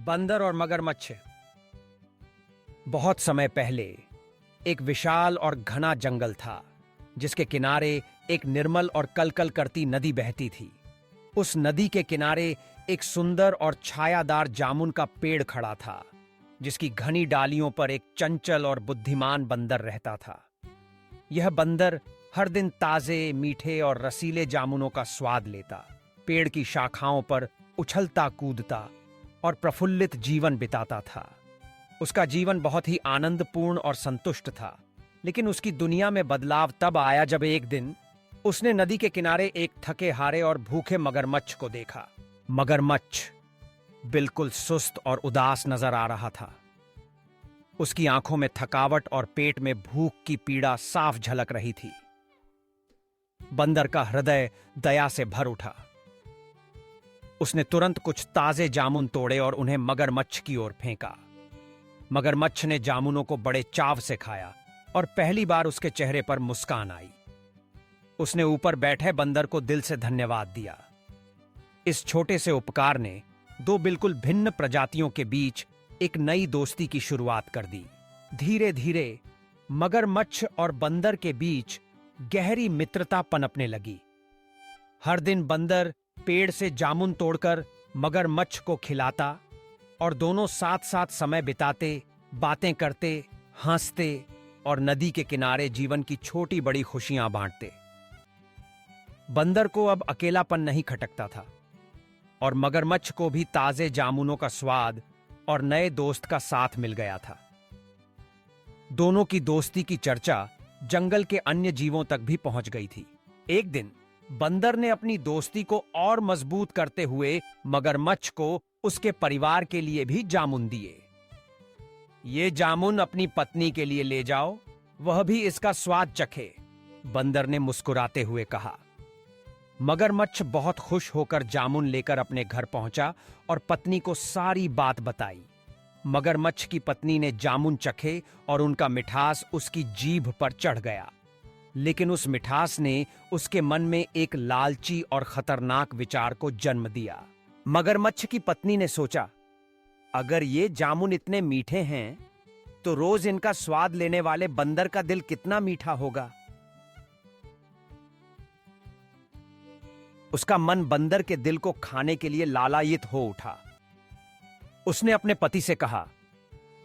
बंदर और मगरमच्छ। बहुत समय पहले एक विशाल और घना जंगल था जिसके किनारे एक निर्मल और कलकल करती नदी बहती थी। उस नदी के किनारे एक सुंदर और छायादार जामुन का पेड़ खड़ा था जिसकी घनी डालियों पर एक चंचल और बुद्धिमान बंदर रहता था। यह बंदर हर दिन ताजे, मीठे और रसीले जामुनों का स्वाद लेता, पेड़ की शाखाओं पर उछलता कूदता और प्रफुल्लित जीवन बिताता था। उसका जीवन बहुत ही आनंदपूर्ण और संतुष्ट था, लेकिन उसकी दुनिया में बदलाव तब आया जब एक दिन उसने नदी के किनारे एक थके हारे और भूखे मगरमच्छ को देखा। मगरमच्छ बिल्कुल सुस्त और उदास नजर आ रहा था। उसकी आंखों में थकावट और पेट में भूख की पीड़ा साफ झलक रही थी। बंदर का हृदय दया से भर उठा। उसने तुरंत कुछ ताजे जामुन तोड़े और उन्हें मगरमच्छ की ओर फेंका। मगरमच्छ ने जामुनों को बड़े चाव से खाया और पहली बार उसके चेहरे पर मुस्कान आई। उसने ऊपर बैठे बंदर को दिल से धन्यवाद दिया। इस छोटे से उपकार ने दो बिल्कुल भिन्न प्रजातियों के बीच एक नई दोस्ती की शुरुआत कर दी। धीरे धीरे मगरमच्छ और बंदर के बीच गहरी मित्रता पनपने लगी। हर दिन बंदर पेड़ से जामुन तोड़कर मगरमच्छ को खिलाता और दोनों साथ साथ समय बिताते, बातें करते, हंसते और नदी के किनारे जीवन की छोटी बड़ी खुशियां बांटते। बंदर को अब अकेलापन नहीं खटकता था और मगरमच्छ को भी ताजे जामुनों का स्वाद और नए दोस्त का साथ मिल गया था। दोनों की दोस्ती की चर्चा जंगल के अन्य जीवों तक भी पहुंच गई थी। एक दिन बंदर ने अपनी दोस्ती को और मजबूत करते हुए मगरमच्छ को उसके परिवार के लिए भी जामुन दिए। ये जामुन अपनी पत्नी के लिए ले जाओ, वह भी इसका स्वाद चखे, बंदर ने मुस्कुराते हुए कहा। मगरमच्छ बहुत खुश होकर जामुन लेकर अपने घर पहुंचा और पत्नी को सारी बात बताई। मगरमच्छ की पत्नी ने जामुन चखे और उनका मिठास उसकी जीभ पर चढ़ गया, लेकिन उस मिठास ने उसके मन में एक लालची और खतरनाक विचार को जन्म दिया। मगरमच्छ की पत्नी ने सोचा, अगर ये जामुन इतने मीठे हैं तो रोज इनका स्वाद लेने वाले बंदर का दिल कितना मीठा होगा। उसका मन बंदर के दिल को खाने के लिए लालायित हो उठा। उसने अपने पति से कहा,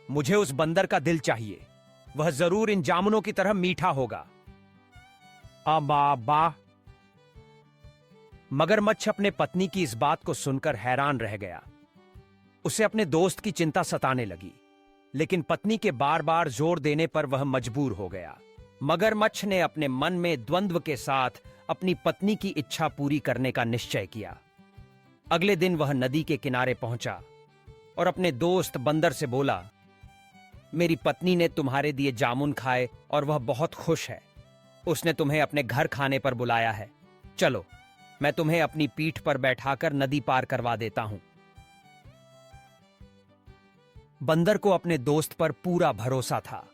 मुझे उस बंदर का दिल चाहिए, वह जरूर इन जामुनों की तरह मीठा होगा। वाह! मगरमच्छ अपने पत्नी की इस बात को सुनकर हैरान रह गया। उसे अपने दोस्त की चिंता सताने लगी, लेकिन पत्नी के बार बार जोर देने पर वह मजबूर हो गया। मगरमच्छ ने अपने मन में द्वंद्व के साथ अपनी पत्नी की इच्छा पूरी करने का निश्चय किया। अगले दिन वह नदी के किनारे पहुंचा और अपने दोस्त बंदर से बोला, मेरी पत्नी ने तुम्हारे दिए जामुन खाए और वह बहुत खुश है। उसने तुम्हें अपने घर खाने पर बुलाया है। चलो, मैं तुम्हें अपनी पीठ पर बैठाकर नदी पार करवा देता हूं। बंदर को अपने दोस्त पर पूरा भरोसा था।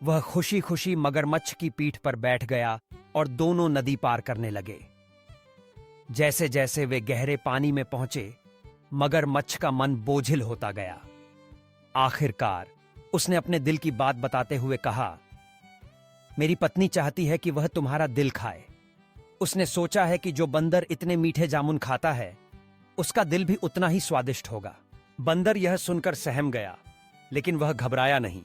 वह खुशी खुशी मगरमच्छ की पीठ पर बैठ गया और दोनों नदी पार करने लगे। जैसे जैसे वे गहरे पानी में पहुंचे, मगरमच्छ का मन बोझिल होता गया। आखिरकार उसने अपने दिल की बात बताते हुए कहा, मेरी पत्नी चाहती है कि वह तुम्हारा दिल खाए। उसने सोचा है कि जो बंदर इतने मीठे जामुन खाता है, उसका दिल भी उतना ही स्वादिष्ट होगा। बंदर यह सुनकर सहम गया, लेकिन वह घबराया नहीं।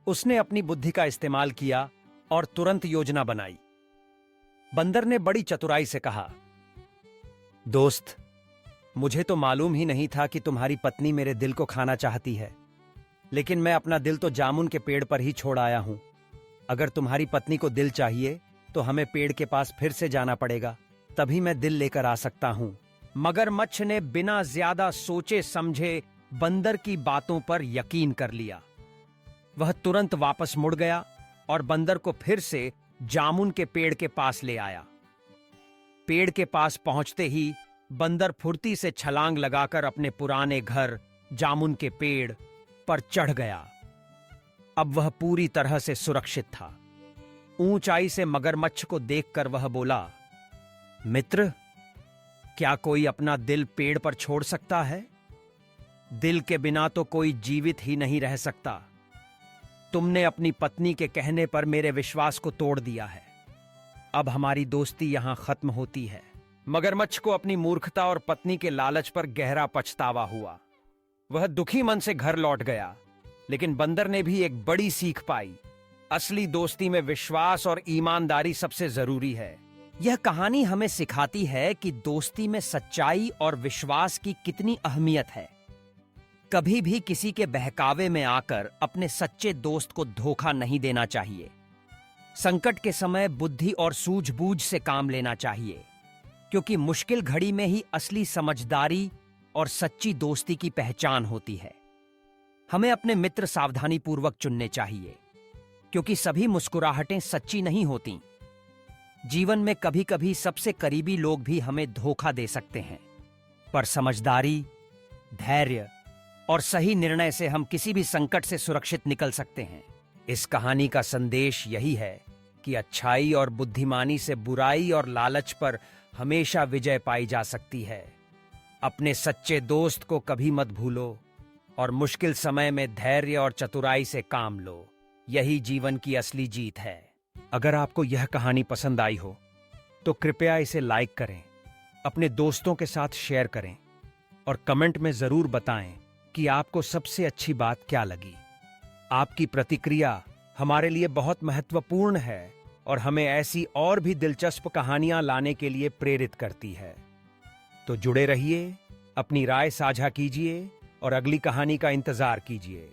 उसने अपनी बुद्धि का इस्तेमाल किया और तुरंत योजना बनाई। बंदर ने बड़ी चतुराई से कहा, दोस्त, मुझे तो मालूम ही नहीं था कि तुम्हारी पत्नी मेरे दिल को खाना चाहती है, लेकिन मैं अपना दिल तो जामुन के पेड़ पर ही छोड़ आया हूं। अगर तुम्हारी पत्नी को दिल चाहिए तो हमें पेड़ के पास फिर से जाना पड़ेगा, तभी मैं दिल लेकर आ सकता हूं। मगरमच्छ ने बिना ज्यादा सोचे समझे बंदर की बातों पर यकीन कर लिया। वह तुरंत वापस मुड़ गया और बंदर को फिर से जामुन के पेड़ के पास ले आया। पेड़ के पास पहुंचते ही बंदर फुर्ती से छलांग लगाकर अपने पुराने घर जामुन के पेड़ पर चढ़ गया। अब वह पूरी तरह से सुरक्षित था। ऊंचाई से मगरमच्छ को देखकर वह बोला, मित्र, क्या कोई अपना दिल पेड़ पर छोड़ सकता है? दिल के बिना तो कोई जीवित ही नहीं रह सकता। तुमने अपनी पत्नी के कहने पर मेरे विश्वास को तोड़ दिया है। अब हमारी दोस्ती यहां खत्म होती है। मगरमच्छ को अपनी मूर्खता और पत्नी के लालच पर गहरा पछतावा हुआ। वह दुखी मन से घर लौट गया, लेकिन बंदर ने भी एक बड़ी सीख पाई। असली दोस्ती में विश्वास और ईमानदारी सबसे जरूरी है। यह कहानी हमें सिखाती है कि दोस्ती में सच्चाई और विश्वास की कितनी अहमियत है। कभी भी किसी के बहकावे में आकर अपने सच्चे दोस्त को धोखा नहीं देना चाहिए। संकट के समय बुद्धि और सूझबूझ से काम लेना चाहिए, क्योंकि मुश्किल घड़ी में ही असली समझदारी और सच्ची दोस्ती की पहचान होती है। हमें अपने मित्र सावधानीपूर्वक चुनने चाहिए, क्योंकि सभी मुस्कुराहटें सच्ची नहीं होती। जीवन में कभी कभी सबसे करीबी लोग भी हमें धोखा दे सकते हैं, पर समझदारी, धैर्य और सही निर्णय से हम किसी भी संकट से सुरक्षित निकल सकते हैं। इस कहानी का संदेश यही है कि अच्छाई और बुद्धिमानी से बुराई और लालच पर हमेशा विजय पाई जा सकती है। अपने सच्चे दोस्त को कभी मत भूलो और मुश्किल समय में धैर्य और चतुराई से काम लो। यही जीवन की असली जीत है। अगर आपको यह कहानी पसंद आई हो तो कृपया इसे लाइक करें, अपने दोस्तों के साथ शेयर करें और कमेंट में जरूर बताएं कि आपको सबसे अच्छी बात क्या लगी। आपकी प्रतिक्रिया हमारे लिए बहुत महत्वपूर्ण है और हमें ऐसी और भी दिलचस्प कहानियां लाने के लिए प्रेरित करती है। तो जुड़े रहिए, अपनी राय साझा कीजिए और अगली कहानी का इंतजार कीजिए।